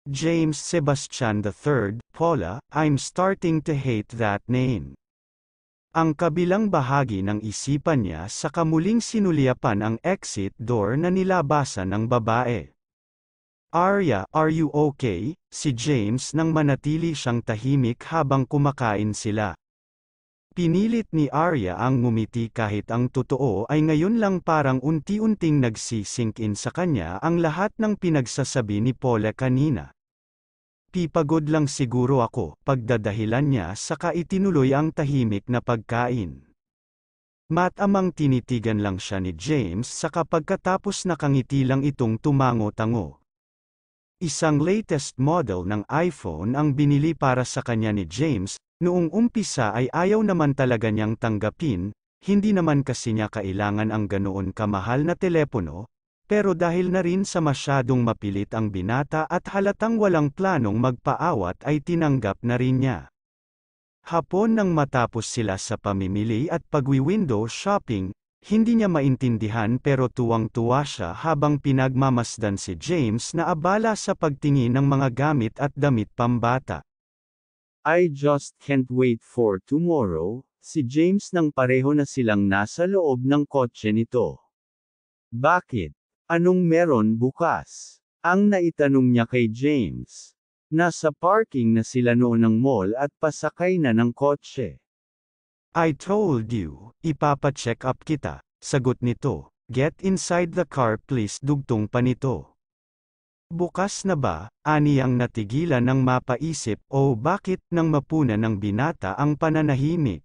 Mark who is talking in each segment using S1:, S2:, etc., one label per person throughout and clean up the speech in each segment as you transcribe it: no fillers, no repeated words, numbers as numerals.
S1: James Sebastian III, Paula, I'm starting to hate that name. Ang kabilang bahagi ng isipan niya sa kamuling sinulyapan ang exit door na nilabasan ng babae. Arya, are you okay? Si James nang manatili siyang tahimik habang kumakain sila. Pinilit ni Arya ang ngumiti kahit ang totoo ay ngayon lang parang unti-unting nagsisink in sa kanya ang lahat ng pinagsasabi ni Paula kanina. Pipagod lang siguro ako, pagdadahilan niya saka itinuloy ang tahimik na pagkain. Matamang tinitigan lang siya ni James saka pagkatapos nakangiti lang itong tumango-tango. Isang latest model ng iPhone ang binili para sa kanya ni James. Noong umpisa ay ayaw naman talaga niyang tanggapin, hindi naman kasi niya kailangan ang ganoon kamahal na telepono, pero dahil na rin sa masyadong mapilit ang binata at halatang walang planong magpaawat ay tinanggap na rin niya. Hapon nang matapos sila sa pamimili at pagwi-window shopping, hindi niya maintindihan pero tuwang-tuwa siya habang pinagmamasdan si James na abala sa pagtingin ng mga gamit at damit pambata.
S2: I just can't wait for tomorrow, si James nang pareho na silang nasa loob ng kotse nito. Bakit? Anong meron bukas? Ang naitanong niya kay James. Nasa parking na sila noon ng mall at pasakay na ng kotse.
S1: I told you, ipapa-check up kita, sagot nito. Get inside the car please, dugtong pa nito. Bukas na ba? Aniyang natigilan ng mapaisip o bakit nang mapuna ng binata ang pananahimik.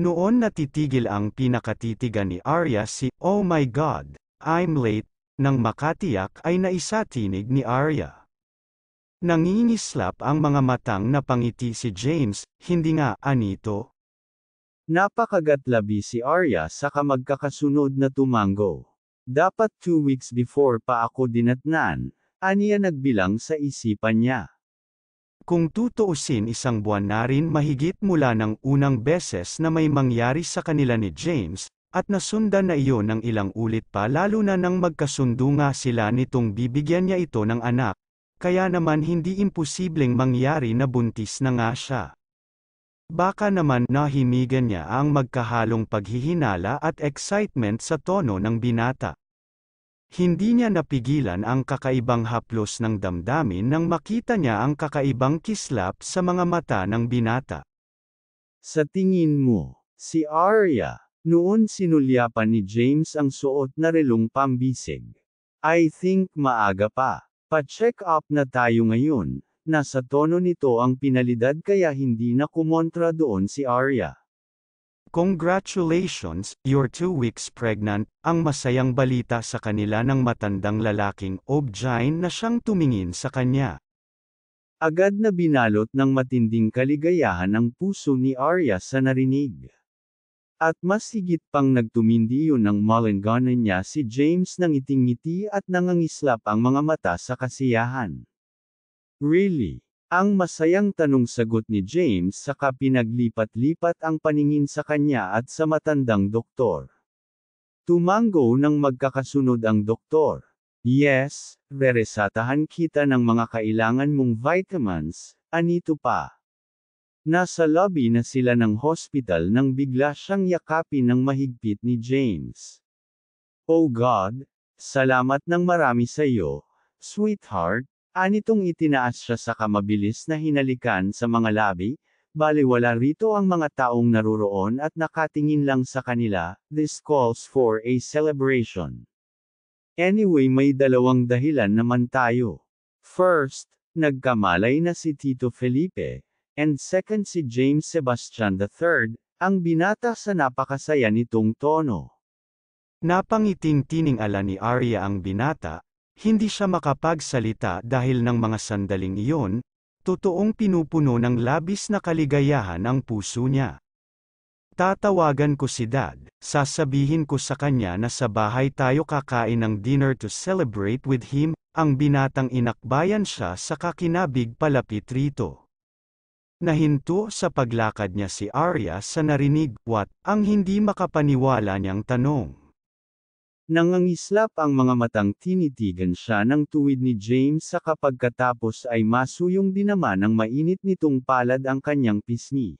S1: Noon natitigil ang pinakatitigan ni Arya si "Oh my God, I'm late", nang makatiyak ay naisatinig ni Arya. Nangingislap ang mga matang napangiti si James, hindi nga, anito.
S2: Napakagatlabi si Arya saka magkakasunod na tumango. Dapat 2 weeks before pa ako dinatnan, aniya nagbilang sa isipan niya.
S1: Kung tutuusin isang buwan na rin mahigit mula ng unang beses na may mangyari sa kanila ni James, at nasundan na iyon ng ilang ulit pa lalo na nang magkasundo nga sila nitong bibigyan niya ito ng anak, kaya naman hindi imposibleng mangyari na buntis na nga siya. Baka naman nahimigan niya ang magkahalong paghihinala at excitement sa tono ng binata. Hindi niya napigilan ang kakaibang haplos ng damdamin nang makita niya ang kakaibang kislap sa mga mata ng binata.
S2: Sa tingin mo, si Arya, noon sinulyapan ni James ang suot na relong pambisig. I think maaga pa. Pa-check up na tayo ngayon. Nasa tono nito ang pinalidad kaya hindi na kumontra doon si Arya.
S1: Congratulations, you're 2 weeks pregnant, ang masayang balita sa kanila ng matandang lalaking objine na siyang tumingin sa kanya.
S2: Agad na binalot ng matinding kaligayahan ang puso ni Arya sa narinig. At mas higit pang nagtumindi yun ng malinganan niya si James nang iting-ngiti at nangangislap ang mga mata sa kasiyahan. Really? Ang masayang tanong-sagot ni James saka pinaglipat-lipat ang paningin sa kanya at sa matandang doktor. Tumango ng magkakasunod ang doktor. Yes, reresatahan kita ng mga kailangan mong vitamins, anito pa. Nasa lobby na sila ng hospital nang bigla siyang yakapin ng mahigpit ni James. Oh God, salamat ng marami sa iyo, sweetheart. Anitong itinaas siya sa kamabilis na hinalikan sa mga labi, baliwala rito ang mga taong naruroon at nakatingin lang sa kanila, this calls for a celebration. Anyway may dalawang dahilan naman tayo. First, nagkamalay na si Tito Felipe, and second si James Sebastian III, ang binata sa napakasaya nitong tono.
S1: Napangiting tiningala ni Arya ang binata. Hindi siya makapagsalita dahil ng mga sandaling iyon, totoong pinupuno ng labis na kaligayahan ang puso niya. Tatawagan ko si Dad, sasabihin ko sa kanya na sa bahay tayo kakain ng dinner to celebrate with him, ang binatang inakbayan siya sa kakinabig palapit rito. Nahinto sa paglakad niya si Arya sa narinig, what, ang hindi makapaniwala niyang tanong.
S2: Nangangislap ang mga matang tinitigan siya ng tuwid ni James sa kapagkatapos ay masuyong din naman ng mainit nitong palad ang kanyang pisngi.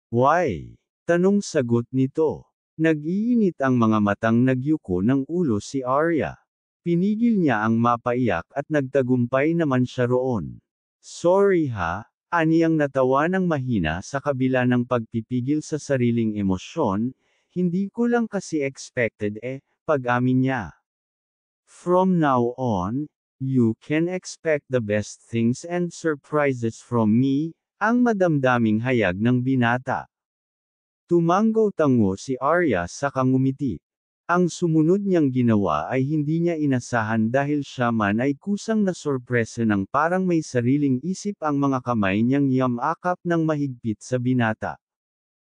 S2: Why? Tanong sagot nito. Nag-iinit ang mga matang nagyuko ng ulo si Arya. Pinigil niya ang mapaiyak at nagtagumpay naman siya roon. Sorry ha, aniyang natawa ng mahina sa kabila ng pagpipigil sa sariling emosyon, hindi ko lang kasi expected pag-amin niya. From now on, you can expect the best things and surprises from me, ang madamdaming hayag ng binata. Tumanggaw-tango si Arya sa ngumiti. Ang sumunod niyang ginawa ay hindi niya inasahan dahil siya man ay kusang nasorpresa ng parang may sariling isip ang mga kamay niyang yamakap ng mahigpit sa binata.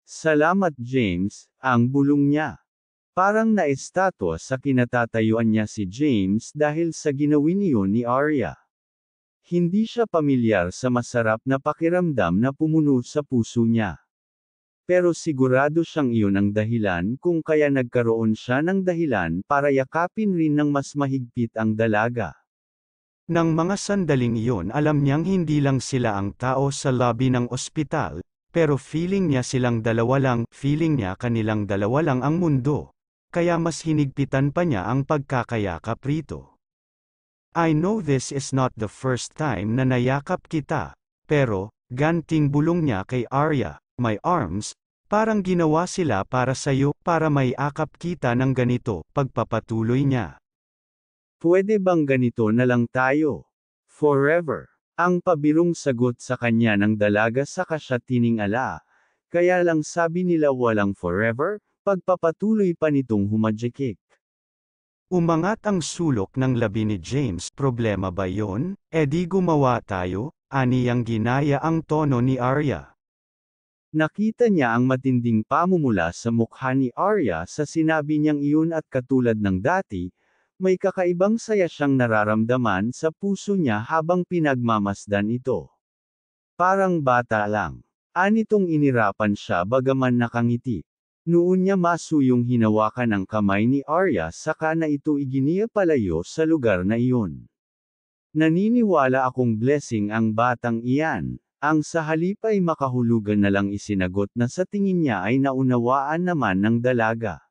S2: Salamat James, ang bulong niya. Parang naestatwa sa kinatatayuan niya si James dahil sa ginawin iyon ni Arya. Hindi siya pamilyar sa masarap na pakiramdam na pumuno sa puso niya. Pero sigurado siyang iyon ang dahilan kung kaya nagkaroon siya ng dahilan para yakapin rin ng mas mahigpit ang dalaga.
S1: Nang mga sandaling iyon alam niyang hindi lang sila ang tao sa lobby ng ospital, pero feeling niya silang dalawa lang, feeling niya kanilang dalawa lang ang mundo. Kaya mas hinigpitan pa niya ang pagkakayakap rito. I know this is not the first time na nayakap kita, pero, ganting bulong niya kay Arya, my arms, parang ginawa sila para sayo, para may akap kita ng ganito, pagpapatuloy niya.
S2: Pwede bang ganito na lang tayo? Forever. Ang pabirong sagot sa kanya ng dalaga sa siya tiningala. Kaya lang sabi nila walang forever, pagpapatuloy pa nitong humajikik.
S1: Umangat ang sulok ng labi ni James, problema ba yon? Di gumawa tayo, aniyang ginaya ang tono ni Arya.
S2: Nakita niya ang matinding pamumula sa mukha ni Arya sa sinabi niyang iyon at katulad ng dati, may kakaibang saya siyang nararamdaman sa puso niya habang pinagmamasdan ito. Parang bata lang. Anitong inirapan siya bagaman nakangiti. Noon niya masuyong hinawakan ang kamay ni Arya saka na ito iginiya palayo sa lugar na iyon. Naniniwala akong blessing ang batang iyan, ang sa halip ay makahulugan na lang isinagot na sa tingin niya ay naunawaan naman ng dalaga.